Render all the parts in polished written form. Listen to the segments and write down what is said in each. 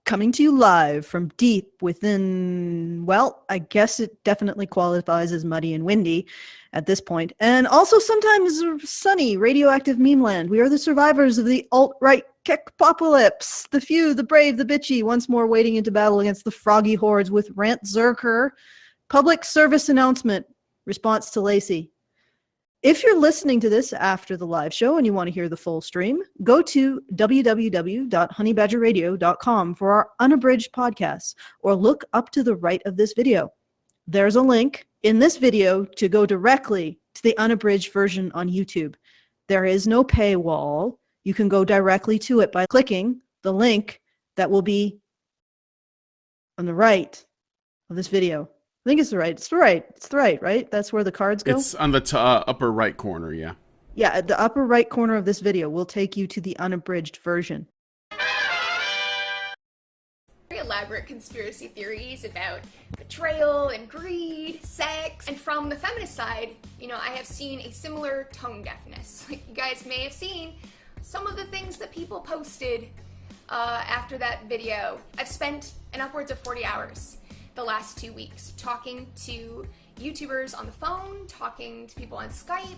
Coming to you live from deep within, well, I guess it definitely qualifies as muddy and windy at this point. And also sometimes sunny, radioactive meme land. We are the survivors of the alt-right kick-pocalypse. The few, the brave, the bitchy, once more wading into battle against the froggy hordes with Rantzerker. Public service announcement. Response to Laci. If you're listening to this after the live show and you want to hear the full stream, go to www.honeybadgerradio.com for our unabridged podcasts, or look up to the right of this video. There's a link in this video to go directly to the unabridged version on YouTube. There is no paywall. You can go directly to it by clicking the link that will be on the right of this video. I think it's the right. It's the right. It's the right, right? That's where the cards go? It's on the upper right corner, yeah. Yeah, at the upper right corner of this video will take you to the unabridged version. Very elaborate conspiracy theories about betrayal and greed, sex, and from the feminist side, you know, I have seen a similar tone deafness. Like, you guys may have seen some of the things that people posted after that video. I've spent an upwards of 40 hours the last 2 weeks talking to YouTubers on the phone, talking to people on Skype,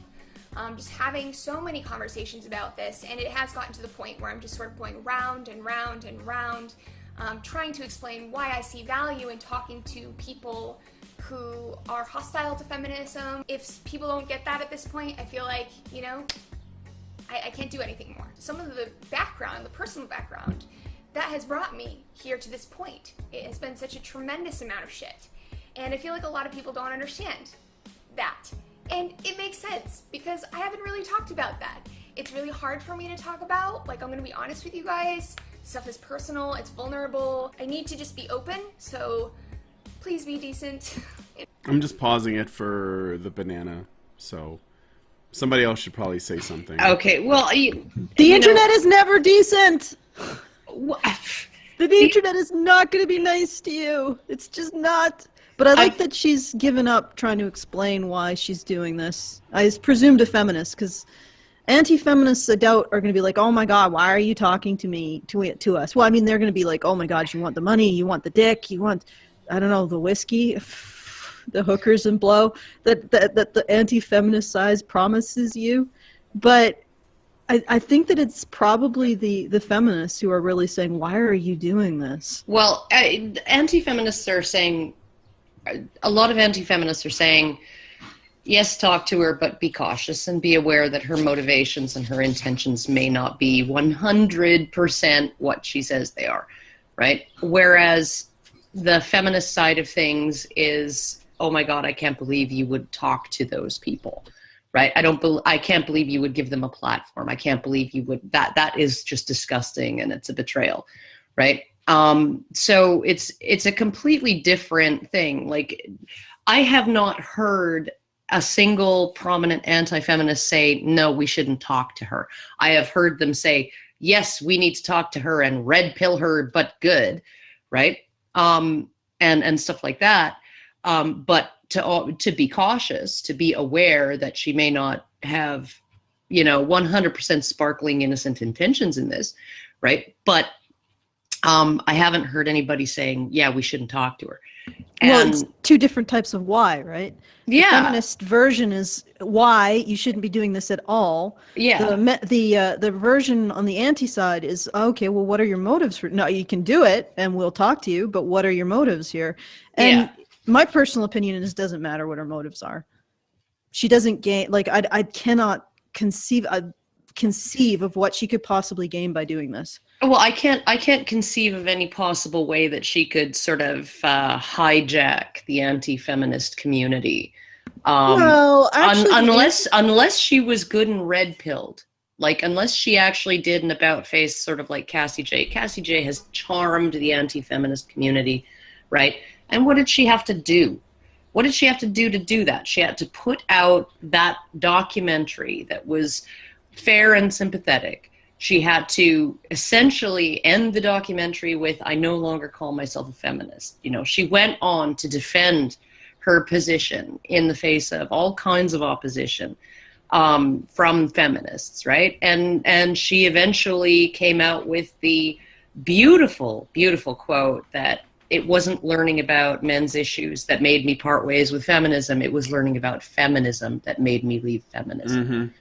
just having so many conversations about this, and it has gotten to the point where I'm just sort of going round and round and round, trying to explain why I see value in talking to people who are hostile to feminism. If people don't get that at this point, I feel like, you know, I can't do anything more. Some of the background, the personal background, that has brought me here to this point. It has been such a tremendous amount of shit. And I feel like a lot of people don't understand that. And it makes sense, because I haven't really talked about that. It's really hard for me to talk about. Like, I'm gonna be honest with you guys. Stuff is personal, it's vulnerable. I need to just be open, so please be decent. I'm just pausing it for the banana, so somebody else should probably say something. Okay, well, the internet is never decent. The internet is not going to be nice to you. It's just not. But I like that she's given up trying to explain why she's doing this. I presume to feminists, because anti-feminists, I doubt, are going to be like, oh my god, why are you talking to me, to us? Well, I mean, they're going to be like, oh my god, you want the money, you want the dick, you want, I don't know, the whiskey, the hookers and blow that the anti-feminist side promises you. But I think that it's probably the feminists who are really saying, why are you doing this? Well, anti-feminists are saying, a lot of anti-feminists are saying, yes, talk to her, but be cautious and be aware that her motivations and her intentions may not be 100% what she says they are, right? Whereas the feminist side of things is, oh my God, I can't believe you would talk to those people. Right? I can't believe you would give them a platform. I can't believe you would, that is just disgusting, and it's a betrayal. Right? So it's a completely different thing. Like, I have not heard a single prominent anti-feminist say, no, we shouldn't talk to her. I have heard them say, yes, we need to talk to her and red pill her, but good. Right? And stuff like that. But to be cautious, to be aware that she may not have, 100% sparkling innocent intentions in this, right? But I haven't heard anybody saying, yeah, we shouldn't talk to her. And, well, it's two different types of why, right? Yeah. The feminist version is why you shouldn't be doing this at all. Yeah. The version on the anti side is, okay, well, what are your motives for? No, you can do it and we'll talk to you, but what are your motives here? And my personal opinion is, it doesn't matter what her motives are. She doesn't gain, like, I cannot conceive of what she could possibly gain by doing this. Well, I can't conceive of any possible way that she could sort of hijack the anti-feminist community. Well, actually, unless she was good and red-pilled. Like, unless she actually did an about-face sort of like Cassie J. Cassie J has charmed the anti-feminist community, right? And what did she have to do? What did she have to do that? She had to put out that documentary that was fair and sympathetic. She had to essentially end the documentary with, I no longer call myself a feminist. She went on to defend her position in the face of all kinds of opposition from feminists, right? And she eventually came out with the beautiful, beautiful quote that it wasn't learning about men's issues that made me part ways with feminism. It was learning about feminism that made me leave feminism.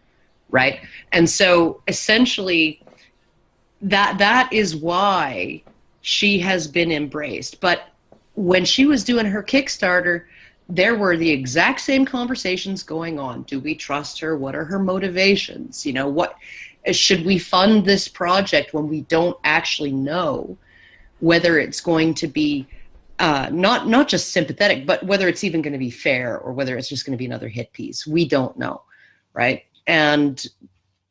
Right? And so essentially that is why she has been embraced. But when she was doing her Kickstarter, there were the exact same conversations going on. Do we trust her? What are her motivations? You know, what should we fund this project when we don't actually know whether it's going to be not just sympathetic, but whether it's even going to be fair or whether it's just going to be another hit piece. We don't know, right? And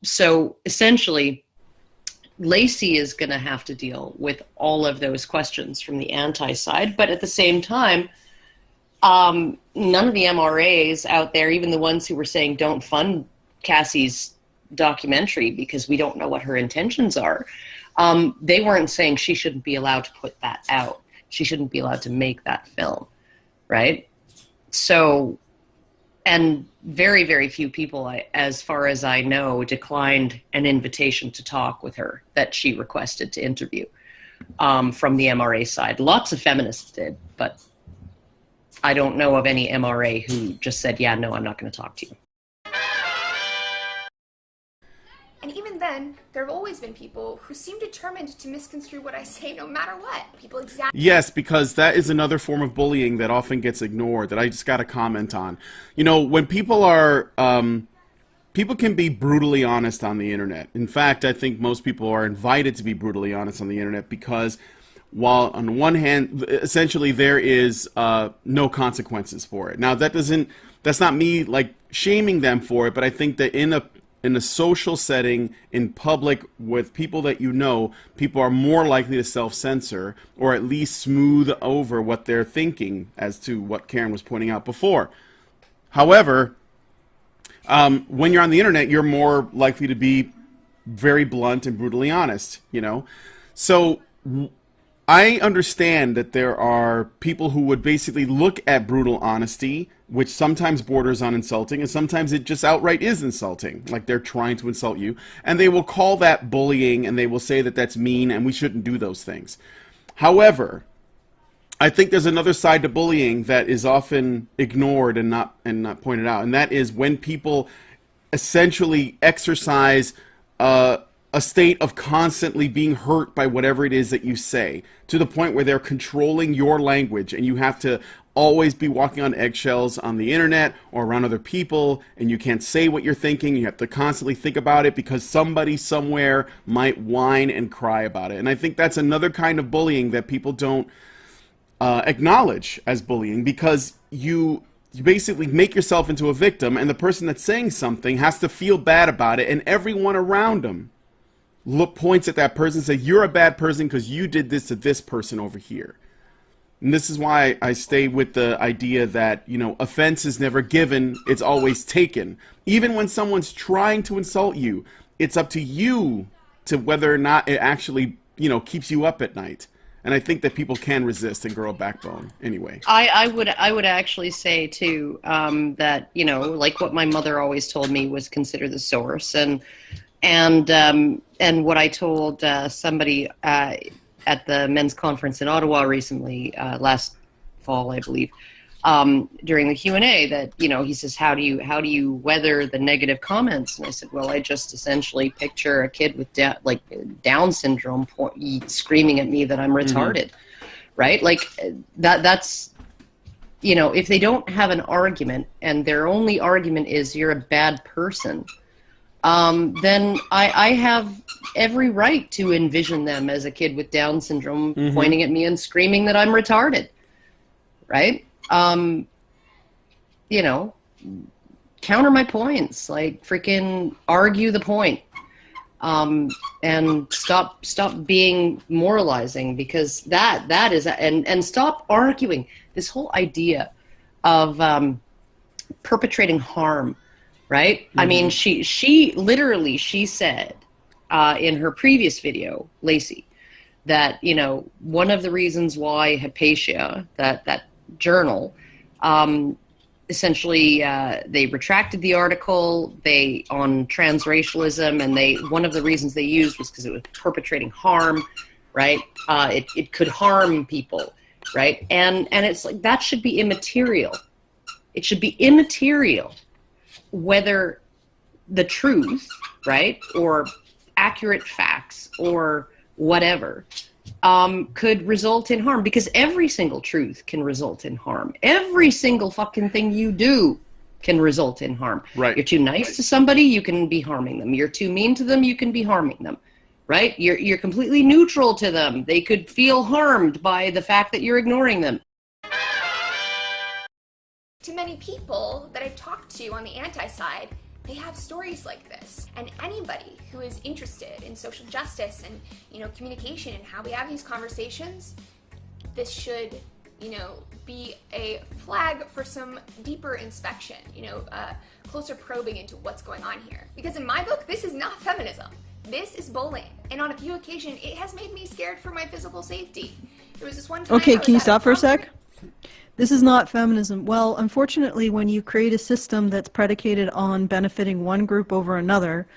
so essentially, Laci is going to have to deal with all of those questions from the anti-side, but at the same time, none of the MRAs out there, even the ones who were saying don't fund Cassie's documentary because we don't know what her intentions are, they weren't saying she shouldn't be allowed to put that out. She shouldn't be allowed to make that film, right? So, and very, very few people, as far as I know, declined an invitation to talk with her that she requested to interview from the MRA side. Lots of feminists did, but I don't know of any MRA who just said, yeah, no, I'm not going to talk to you. And even then, there have always been people who seem determined to misconstrue what I say no matter what. People exactly. Yes, because that is another form of bullying that often gets ignored that I just got to comment on. You know, when people are, people can be brutally honest on the internet. In fact, I think most people are invited to be brutally honest on the internet because while on one hand, essentially there is no consequences for it. Now, that's not me like shaming them for it, but I think that in a social setting, in public, with people that you know, people are more likely to self-censor or at least smooth over what they're thinking, as to what Karen was pointing out before. However, when you're on the internet, you're more likely to be very blunt and brutally honest, you know? So I understand that there are people who would basically look at brutal honesty, which sometimes borders on insulting, and sometimes it just outright is insulting, like they're trying to insult you, and they will call that bullying, and they will say that that's mean, and we shouldn't do those things. However, I think there's another side to bullying that is often ignored and not pointed out, and that is when people essentially exercise a state of constantly being hurt by whatever it is that you say, to the point where they're controlling your language, and you have to always be walking on eggshells on the internet or around other people, and you can't say what you're thinking. You have to constantly think about it because somebody somewhere might whine and cry about it. And I think that's another kind of bullying that people don't acknowledge as bullying, because you basically make yourself into a victim, and the person that's saying something has to feel bad about it, and everyone around them points at that person and say, you're a bad person because you did this to this person over here. And this is why I stay with the idea that, you know, offense is never given, it's always taken. Even when someone's trying to insult you, it's up to you to whether or not it actually, you know, keeps you up at night. And I think that people can resist and grow a backbone anyway. I would actually say too that, you know, like what my mother always told me was consider the source, and what I told somebody at the men's conference in Ottawa recently, last fall, I believe, during the Q&A, that, you know, he says, how do you weather the negative comments? And I said, well, I just essentially picture a kid with Down syndrome screaming at me that I'm retarded, right? Like that's, you know, if they don't have an argument and their only argument is you're a bad person, then I have every right to envision them as a kid with Down syndrome pointing at me and screaming that I'm retarded, right? You know, counter my points, like freaking argue the point, and stop being moralizing, because that is, and stop arguing this whole idea of perpetrating harm. Right? I mean, she literally said in her previous video, Laci, that, you know, one of the reasons why Hypatia, that journal, essentially they retracted the article on transracialism, and one of the reasons they used was because it was perpetrating harm right? It could harm people, right? And it's like, that should be immaterial. It should be immaterial whether the truth, right, or accurate facts or whatever could result in harm, because every single truth can result in harm. Every single fucking thing you do can result in harm. Right. You're too nice to somebody, you can be harming them. You're too mean to them, you can be harming them. Right? You're completely neutral to them. They could feel harmed by the fact that you're ignoring them. To many people that I've talked to on the anti-side, they have stories like this. And anybody who is interested in social justice and, communication and how we have these conversations, this should, be a flag for some deeper inspection, closer probing into what's going on here. Because in my book, this is not feminism. This is bullying. And on a few occasions, it has made me scared for my physical safety. There was this one time Okay, can you stop for a sec? This is not feminism. Well, unfortunately, when you create a system that's predicated on benefiting one group over another,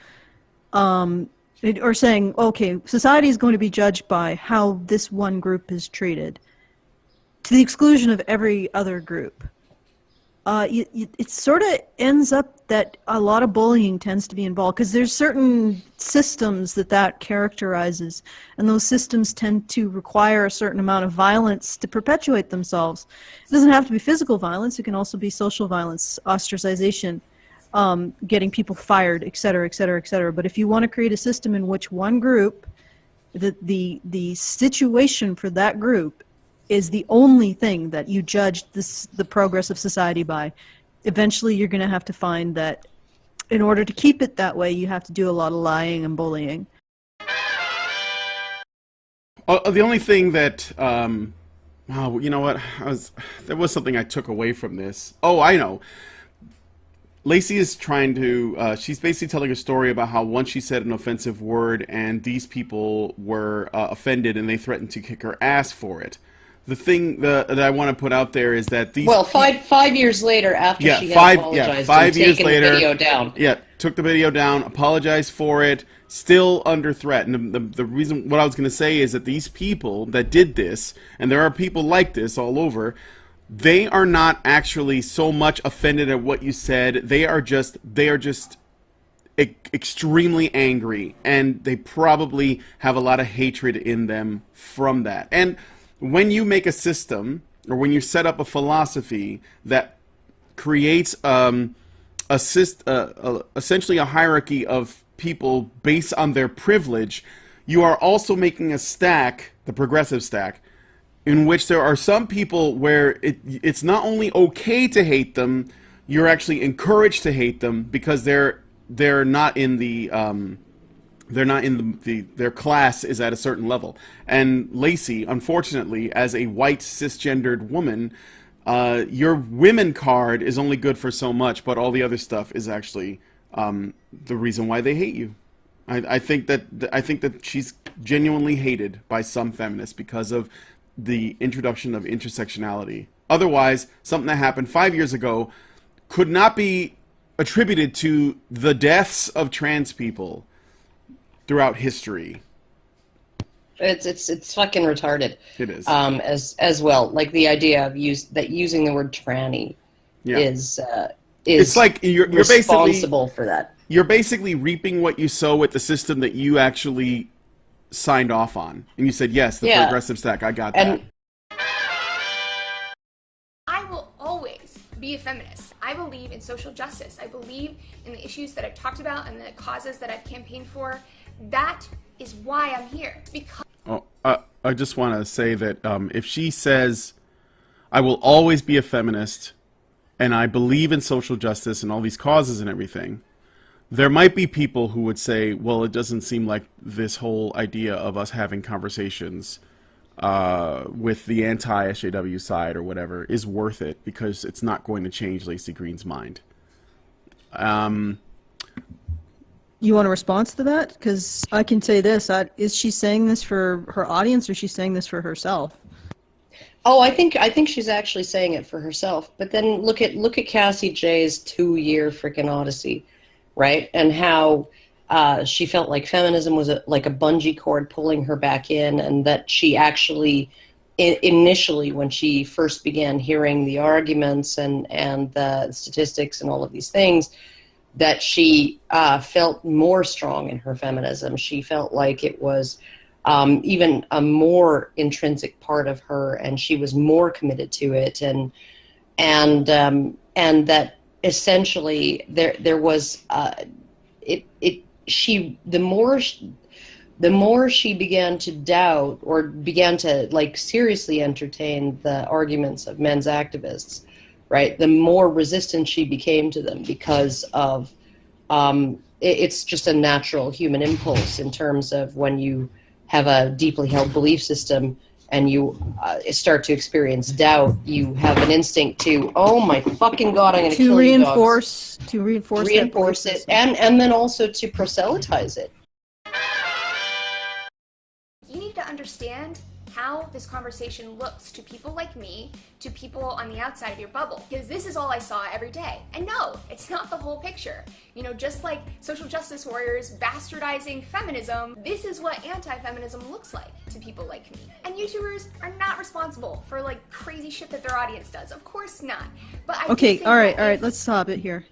or saying, okay, society is going to be judged by how this one group is treated, to the exclusion of every other group, it sort of ends up that a lot of bullying tends to be involved, because there's certain systems that characterizes, and those systems tend to require a certain amount of violence to perpetuate themselves. It doesn't have to be physical violence, it can also be social violence, ostracization, getting people fired, et cetera, et cetera, et cetera. But if you want to create a system in which one group, the situation for that group is the only thing that you judge the progress of society by, eventually you're going to have to find that in order to keep it that way, you have to do a lot of lying and bullying. The only thing that, you know what, there was something I took away from this. Oh, I know. Laci is trying to, she's basically telling a story about how once she said an offensive word and these people were offended and they threatened to kick her ass for it. The thing that I want to put out there is that these... Well, five years later, after she had apologized, 5 years taken later, the video down. Yeah, took the video down, apologized for it, still under threat. And the reason, what I was going to say is that these people that did this, and there are people like this all over, they are not actually so much offended at what you said. They are just extremely angry, and they probably have a lot of hatred in them from that. And when you make a system, or when you set up a philosophy that creates essentially a hierarchy of people based on their privilege, you are also making a stack, the progressive stack, in which there are some people where it's not only okay to hate them, you're actually encouraged to hate them because they're not in the their class is at a certain level. And Laci, unfortunately, as a white cisgendered woman, your women card is only good for so much, but all the other stuff is actually the reason why they hate you. I think that she's genuinely hated by some feminists because of the introduction of intersectionality. Otherwise, something that happened 5 years ago could not be attributed to the deaths of trans people throughout history. It's fucking retarded. It is. As well, like the idea of using the word tranny is it's like you're responsible basically for that. You're basically reaping what you sow with the system that you actually signed off on, and you said yes, the progressive stack. I got that. I will always be a feminist. I believe in social justice. I believe in the issues that I've talked about and the causes that I've campaigned for. That is why I'm here. Because I just want to say that if she says, I will always be a feminist, and I believe in social justice and all these causes and everything, there might be people who would say, well, it doesn't seem like this whole idea of us having conversations with the anti-SJW side or whatever is worth it because it's not going to change Laci Green's mind. You want a response to that? Because I can say this. Is she saying this for her audience, or is she saying this for herself? Oh, I think she's actually saying it for herself. But then look at Cassie J's 2-year freaking odyssey, right? And how she felt like feminism was like a bungee cord pulling her back in, and that she actually, initially, when she first began hearing the arguments and the statistics and all of these things, that she felt more strong in her feminism. She felt like it was even a more intrinsic part of her, and she was more committed to it, and that essentially there was the more she began to doubt or began to like seriously entertain the arguments of men's activists, right, the more resistant she became to them, because of it's just a natural human impulse in terms of when you have a deeply held belief system and you start to experience doubt, you have an instinct to, oh my fucking God, I'm going to kill you dogs. To reinforce it, and then also to proselytize it. You need to understand how this conversation looks to people like me, to people on the outside of your bubble, because this is all I saw every day. And no, it's not the whole picture. You know, just like social justice warriors bastardizing feminism, this is what anti-feminism looks like to people like me. And YouTubers are not responsible for like crazy shit that their audience does. Of course not. But I okay, all right, let's stop it here.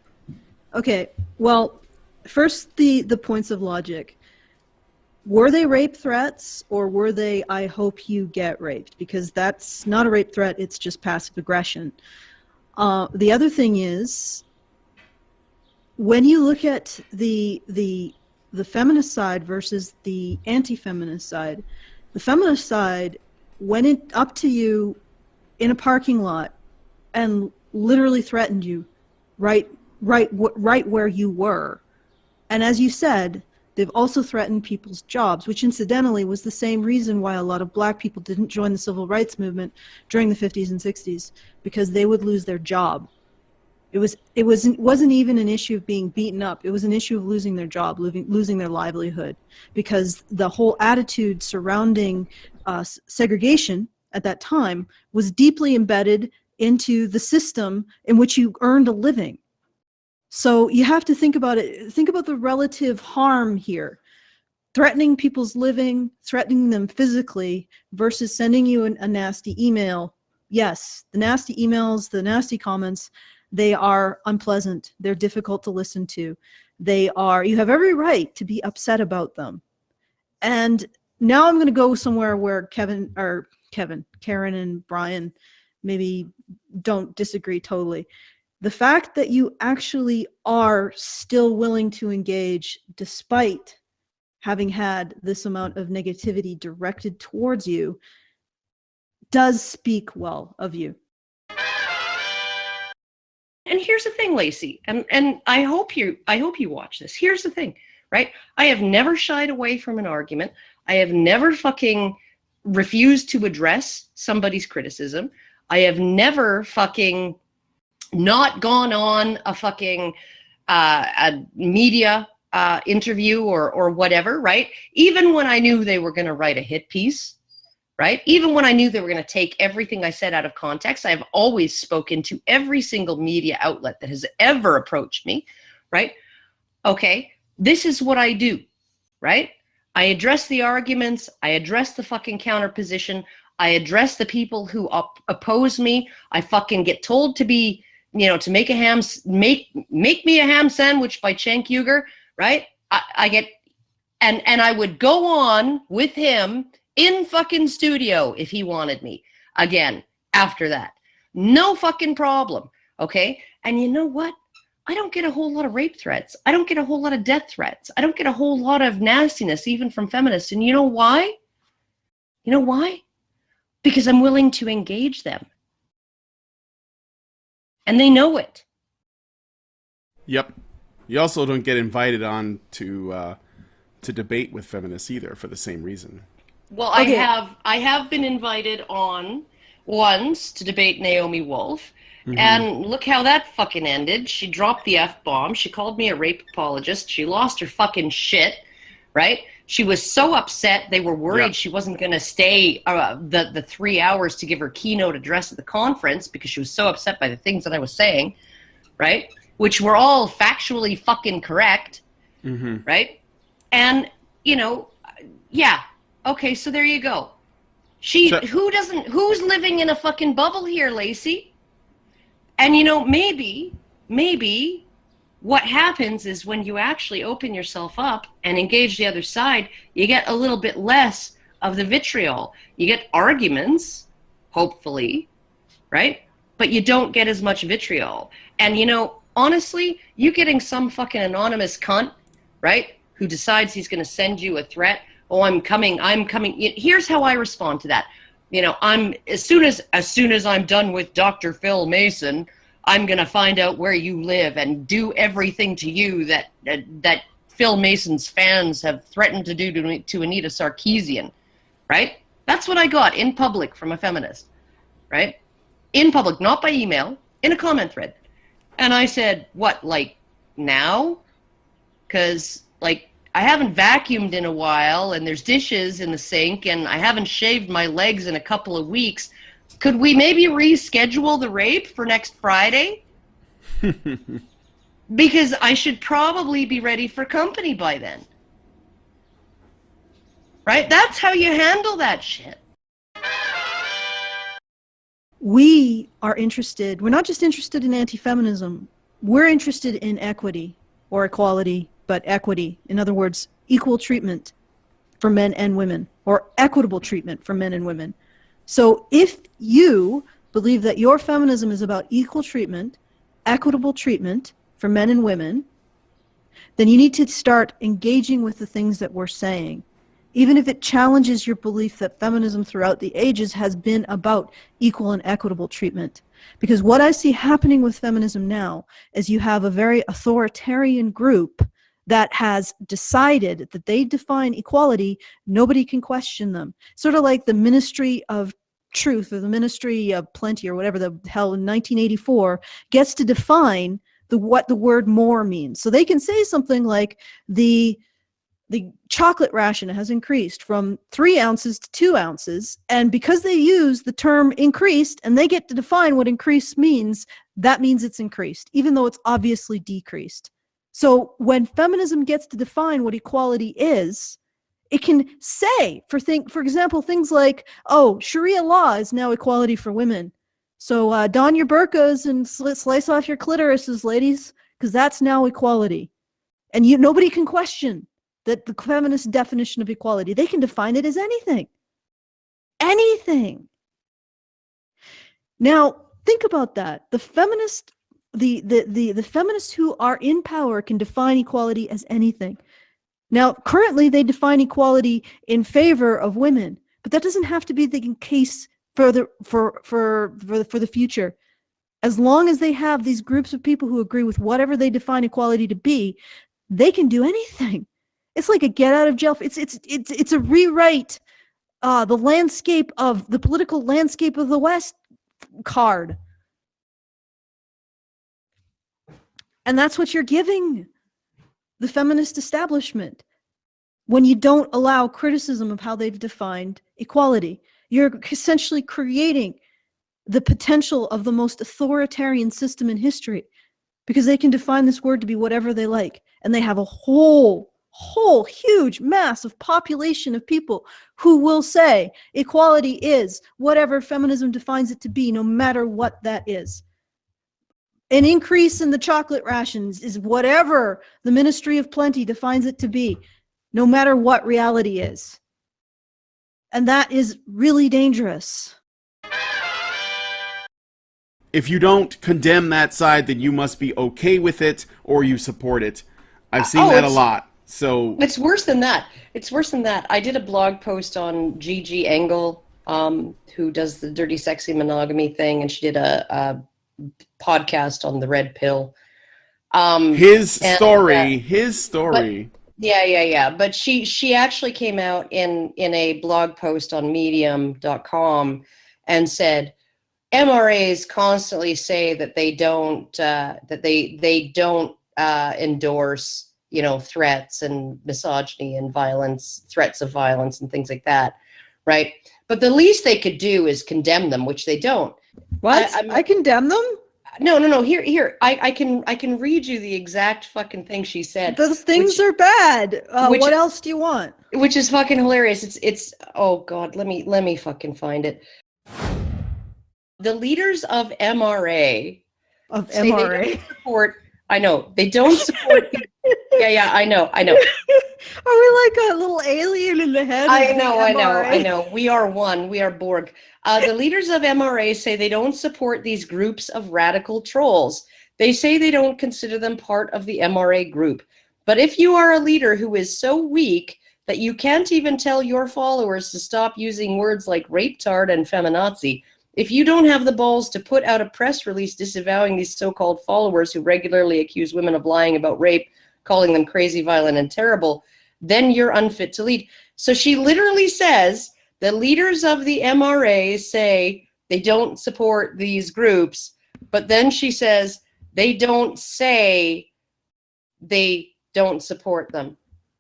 Okay, well, first the points of logic. Were they rape threats, or were they, I hope you get raped? Because that's not a rape threat, it's just passive aggression. The other thing is, when you look at the feminist side versus the anti-feminist side, the feminist side went up to you in a parking lot and literally threatened you right where you were. And as you said, they've also threatened people's jobs, which incidentally was the same reason why a lot of black people didn't join the civil rights movement during the 50s and 60s, because they would lose their job. It wasn't even an issue of being beaten up. It was an issue of losing their job, losing their livelihood, because the whole attitude surrounding segregation at that time was deeply embedded into the system in which you earned a living. So you have to think about it. Think about the relative harm here. Threatening people's living, threatening them physically, versus sending you a nasty email. Yes, the nasty emails, the nasty comments, they are unpleasant. They're difficult to listen to. You have every right to be upset about them. And now I'm going to go somewhere where Karen and Brian maybe don't disagree totally. The fact that you actually are still willing to engage despite having had this amount of negativity directed towards you does speak well of you. And here's the thing, Laci, and I hope you watch this. Here's the thing, right? I have never shied away from an argument. I have never fucking refused to address somebody's criticism. I have never fucking not gone on a fucking a media interview or whatever, right? Even when I knew they were going to write a hit piece, right? Even when I knew they were going to take everything I said out of context, I've always spoken to every single media outlet that has ever approached me, right? Okay, this is what I do, right? I address the arguments, I address the fucking counterposition, I address the people who oppose me. I fucking get told to be, to make me a ham sandwich by Cenk Uygur, right? I get, and I would go on with him in fucking studio if he wanted me again after that. No fucking problem, okay? And you know what? I don't get a whole lot of rape threats. I don't get a whole lot of death threats. I don't get a whole lot of nastiness, even from feminists. And you know why? You know why? Because I'm willing to engage them. And they know it. Yep. You also don't get invited on to debate with feminists either for the same reason. Well, okay. I have been invited on once to debate Naomi Wolf. Mm-hmm. And look how that fucking ended. She dropped the F-bomb. She called me a rape apologist. She lost her fucking shit, right? She was so upset. They were worried she wasn't going to stay the 3 hours to give her keynote address at the conference because she was so upset by the things that I was saying, right? Which were all factually fucking correct, right? And, yeah. Okay, so there you go. Who's living in a fucking bubble here, Laci? And, maybe what happens is when you actually open yourself up and engage the other side, you get a little bit less of the vitriol. You get arguments, hopefully, right? But you don't get as much vitriol. And, honestly, you getting some fucking anonymous cunt, right, who decides he's going to send you a threat, oh, I'm coming. Here's how I respond to that. As soon as I'm done with Dr. Phil Mason, I'm going to find out where you live and do everything to you that Phil Mason's fans have threatened to do to Anita Sarkeesian, right? That's what I got in public from a feminist, right? In public, not by email, in a comment thread. And I said, what, like now? Because, I haven't vacuumed in a while, and there's dishes in the sink, and I haven't shaved my legs in a couple of weeks. Could we maybe reschedule the rape for next Friday? Because I should probably be ready for company by then. Right? That's how you handle that shit. We are interested, we're not just interested in anti-feminism, we're interested in equity or equality, but equity. In other words, equal treatment for men and women, or equitable treatment for men and women. So if you believe that your feminism is about equal treatment, equitable treatment for men and women, then you need to start engaging with the things that we're saying. Even if it challenges your belief that feminism throughout the ages has been about equal and equitable treatment. Because what I see happening with feminism now is you have a very authoritarian group that has decided that they define equality, nobody can question them. Sort of like the Ministry of Truth or the Ministry of Plenty or whatever the hell in 1984 gets to define what the word more means. So they can say something like the chocolate ration has increased from 3 ounces to 2 ounces, and because they use the term increased and they get to define what increased means, that means it's increased, even though it's obviously decreased. So when feminism gets to define what equality is, it can say, for example, things like, oh, Sharia law is now equality for women. So don your burqas and slice off your clitorises, ladies, because that's now equality. And nobody can question that the feminist definition of equality. They can define it as anything. Anything. Now, think about that. The feminists who are in power can define equality as anything. Now, currently they define equality in favor of women, but that doesn't have to be the case for the future. As long as they have these groups of people who agree with whatever they define equality to be, they can do anything. It's like a get out of jail. It's a rewrite the landscape of the political landscape of the West card. And that's what you're giving the feminist establishment when you don't allow criticism of how they've defined equality. You're essentially creating the potential of the most authoritarian system in history, because they can define this word to be whatever they like. And they have a whole huge mass of population of people who will say equality is whatever feminism defines it to be, no matter what that is. An increase in the chocolate rations is whatever the Ministry of Plenty defines it to be, no matter what reality is. And that is really dangerous. If you don't condemn that side, then you must be okay with it or you support it. I've seen that a lot. So it's worse than that. It's worse than that. I did a blog post on Gigi Engle, who does the dirty, sexy monogamy thing, and she did a podcast on the red pill. His story. But she actually came out in a blog post on medium.com and said MRAs constantly say that they don't endorse, threats and misogyny and violence, threats of violence and things like that, right? But the least they could do is condemn them, which they don't. What? I condemn them? No. Here. I can read you the exact fucking thing she said. Those things are bad. What else do you want? Which is fucking hilarious. It's oh god, let me fucking find it. The leaders of MRA say they don't support. I know they don't support. yeah, I know. Are we like a little alien in the head? I know. We are one. We are Borg. The leaders of MRA say they don't support these groups of radical trolls. They say they don't consider them part of the MRA group. But if you are a leader who is so weak that you can't even tell your followers to stop using words like rape-tard and feminazi, if you don't have the balls to put out a press release disavowing these so-called followers who regularly accuse women of lying about rape, calling them crazy, violent, and terrible, then you're unfit to lead. So she literally says the leaders of the MRA say they don't support these groups, but then she says they don't say they don't support them.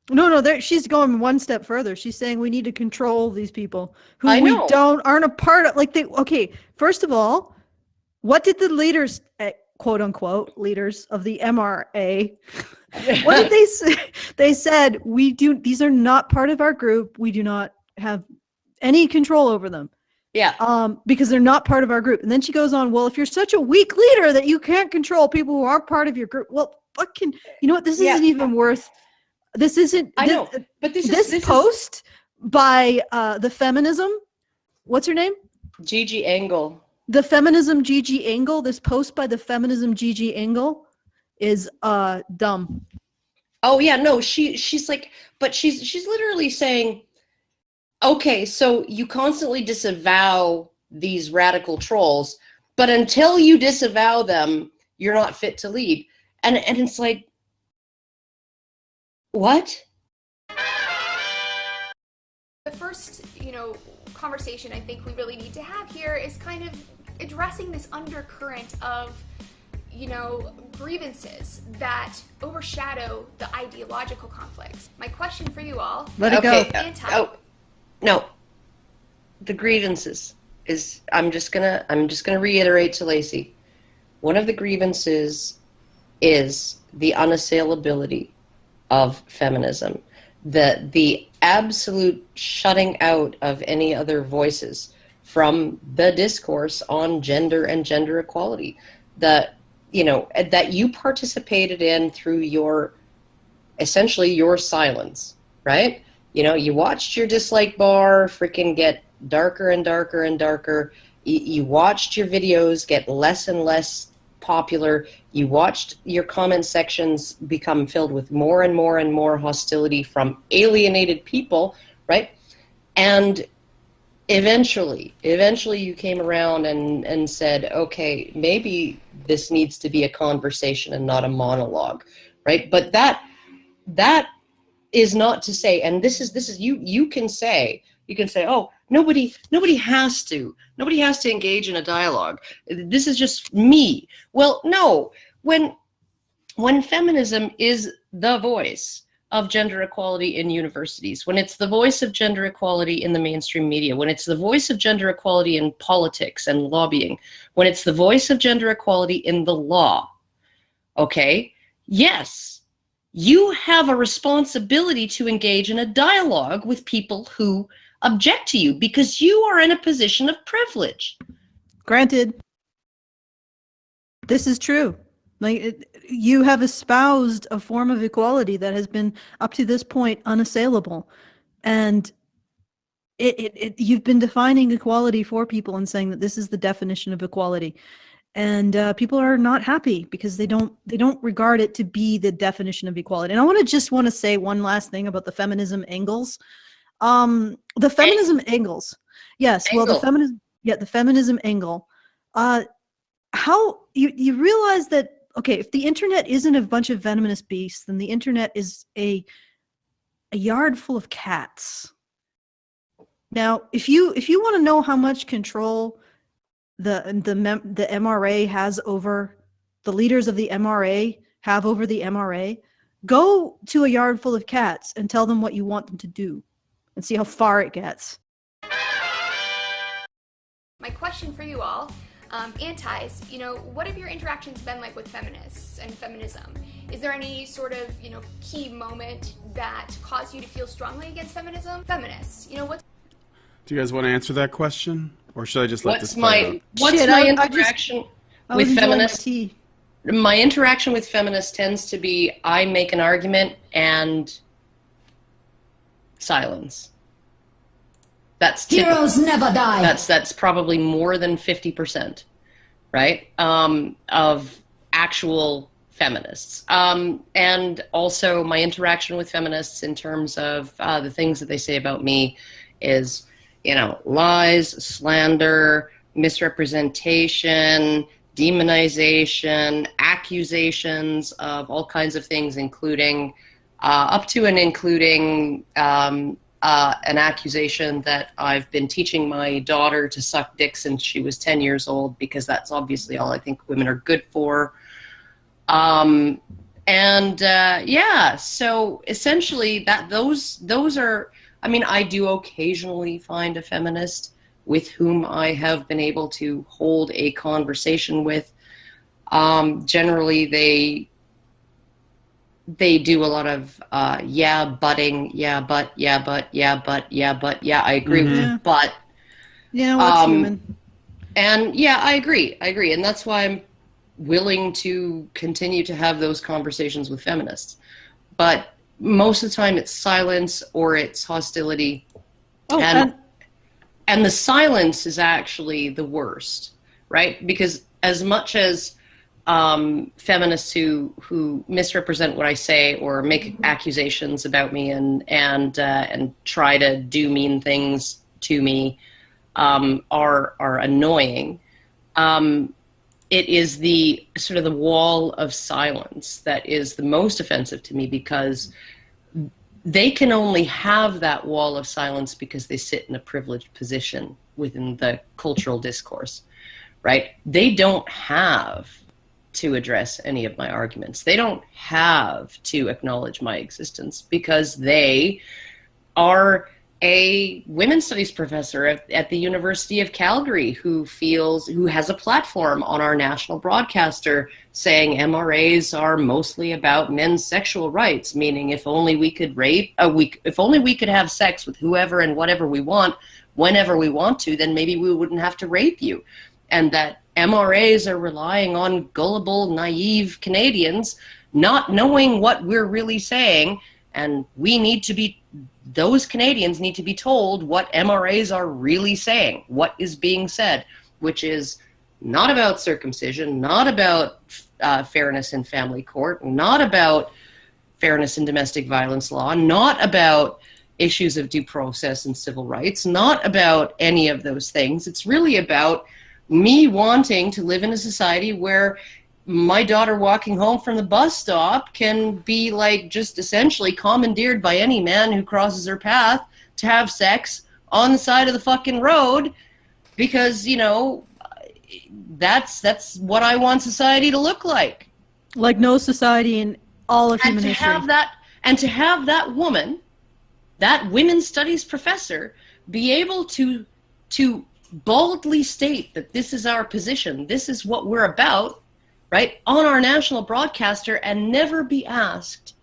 No, she's going one step further. She's saying we need to control these people who aren't a part of, okay, first of all, what did the leaders, quote unquote, leaders of the MRA, what did they say? They said, these are not part of our group. We do not have any control over them. Yeah. Because they're not part of our group. And then she goes on, well, if you're such a weak leader that you can't control people who aren't part of your group, well, fucking, you know what? This isn't even worth. This isn't. I know, but this post by the Feminism. What's her name? Gigi Engle. The Feminism Gigi Engle. This post by the Feminism Gigi Engle is dumb. Oh yeah, no, she's like, but she's literally saying, okay, so you constantly disavow these radical trolls, but until you disavow them, you're not fit to lead. And it's like, what? The first, conversation I think we really need to have here is kind of addressing this undercurrent of, grievances that overshadow the ideological conflicts. My question for you all. Let it go. No. The grievances is, I'm just gonna reiterate to Laci. One of the grievances is the unassailability of feminism, the absolute shutting out of any other voices from the discourse on gender and gender equality that you participated in through your silence, right? You watched your dislike bar freaking get darker and darker and darker. You watched your videos get less and less popular. You watched your comment sections become filled with more and more and more hostility from alienated people, right? And eventually you came around and said, okay, maybe this needs to be a conversation and not a monologue, right? But that is not to say, and this is you can say, oh, nobody has to engage in a dialogue. This is just me. Well, no, when feminism is the voice of gender equality in universities, when it's the voice of gender equality in the mainstream media, when it's the voice of gender equality in politics and lobbying, when it's the voice of gender equality in the law, okay, yes, you have a responsibility to engage in a dialogue with people who object to you because you are in a position of privilege. Granted, this is true. You have espoused a form of equality that has been up to this point unassailable, and you've been defining equality for people and saying that this is the definition of equality, and people are not happy because they don't regard it to be the definition of equality. And I want to say one last thing about the feminism angles. The feminism angles. Yes, Angle. Well, the feminism angle. How you realize that, okay, if the internet isn't a bunch of venomous beasts, then the internet is a yard full of cats. Now, if you want to know how much control the MRA has over, the leaders of the MRA have over the MRA, go to a yard full of cats and tell them what you want them to do and see how far it gets. My question for you all, antis, you know, what have your interactions been like with feminists and feminism? Is there any sort of, you know, key moment that caused you to feel strongly against feminism? Feminists, you know, what's... Do you guys want to answer that question, or should I just let this What's play out? my interaction I with was enjoying my feminists? tea. My interaction with feminists tends to be I make an argument and silence. That's typical. Heroes never die. That's probably more than 50%, right? Of actual feminists. And also my interaction with feminists in terms of the things that they say about me is, you know, lies, slander, misrepresentation, demonization, accusations of all kinds of things, including up to and including an accusation that I've been teaching my daughter to suck dick since she was 10 years old, because that's obviously all I think women are good for. Yeah, so essentially those are, I mean, I do occasionally find a feminist with whom I have been able to hold a conversation with. Generally, they do a lot of butting, but, I agree with but. Yeah, well, it's human. And yeah, I agree, and that's why I'm willing to continue to have those conversations with feminists. But most of the time it's silence or it's hostility. Oh, And the silence is actually the worst, right? Because as much as feminists who misrepresent what I say or make accusations about me and try to do mean things to me are annoying, it is the sort of the wall of silence that is the most offensive to me, because they can only have that wall of silence because they sit in a privileged position within the cultural discourse, right? They don't have to address any of my arguments. They don't have to acknowledge my existence because they are a women's studies professor at the University of Calgary who has a platform on our national broadcaster saying MRAs are mostly about men's sexual rights, meaning if only we could if only we could have sex with whoever and whatever we want, whenever we want to, then maybe we wouldn't have to rape you. And that MRAs are relying on gullible, naive Canadians not knowing what we're really saying, and those Canadians need to be told what MRAs are really saying, what is being said, which is not about circumcision, not about fairness in family court, not about fairness in domestic violence law, not about issues of due process and civil rights, not about any of those things. It's really about me wanting to live in a society where my daughter walking home from the bus stop can be like just essentially commandeered by any man who crosses her path to have sex on the side of the fucking road, because, you know, that's what I want society to look like. Like no society in all of human history. And to have that woman, that women's studies professor, be able to boldly state that this is our position, this is what we're about, right, on our national broadcaster, and never be asked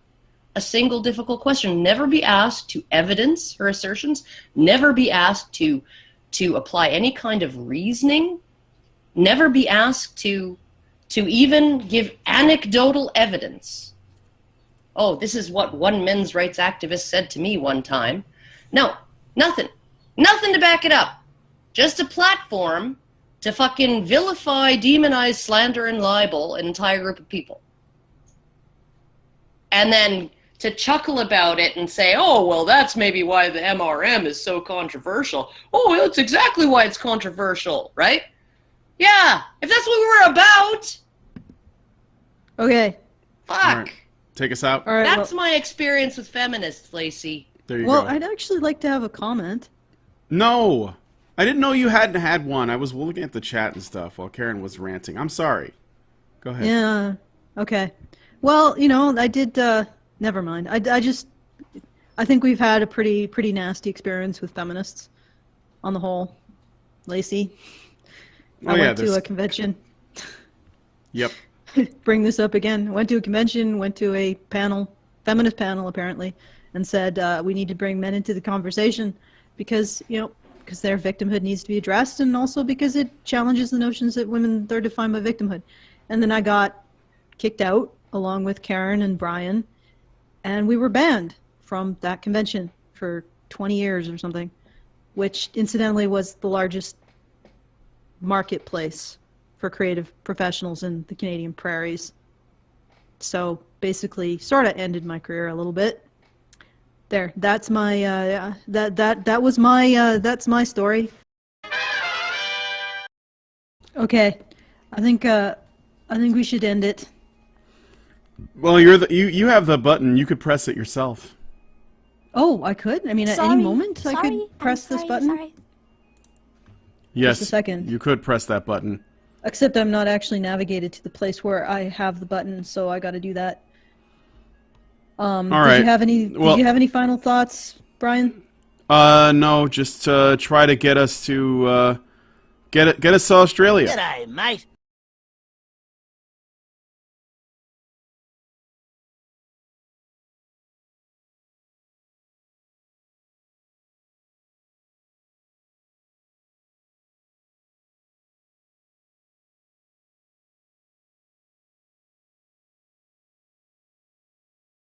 a single difficult question, never be asked to evidence her assertions, never be asked to apply any kind of reasoning, never be asked to even give anecdotal evidence. Oh, this is what one men's rights activist said to me one time. No, nothing to back it up. Just a platform to fucking vilify, demonize, slander, and libel an entire group of people. And then to chuckle about it and say, oh, well, that's maybe why the MRM is so controversial. Oh, that's exactly why it's controversial, right? Yeah, if that's what we're about. Okay. Fuck. All right. Take us out. All right. That's my experience with feminists, Laci. There you Well, go. I'd actually like to have a comment. No, I didn't know you hadn't had one. I was looking at the chat and stuff while Karen was ranting. I'm sorry. Go ahead. Yeah. Okay. Well, you know, I did. Never mind. I think we've had a pretty nasty experience with feminists, on the whole. Laci. I went to a convention. Yep. Bring this up again. Went to a convention, went to a panel, feminist panel apparently, and said we need to bring men into the conversation because, because their victimhood needs to be addressed, and also because it challenges the notions that women are defined by victimhood. And then I got kicked out along with Karen and Brian, and we were banned from that convention for 20 years or something, which incidentally was the largest marketplace for creative professionals in the Canadian prairies. So basically sort of ended my career a little bit. There, that's my that's my story. Okay. I think we should end it. Well, you have the button. You could press it yourself. Oh, I could? I mean, at any moment I could press this button? Sorry. Yes, Just a second. You could press that button. Except I'm not actually navigated to the place where I have the button, so I got to do that. All right. Did you have any final thoughts, Brian? No, just try to get us to get us to Australia. G'day, mate.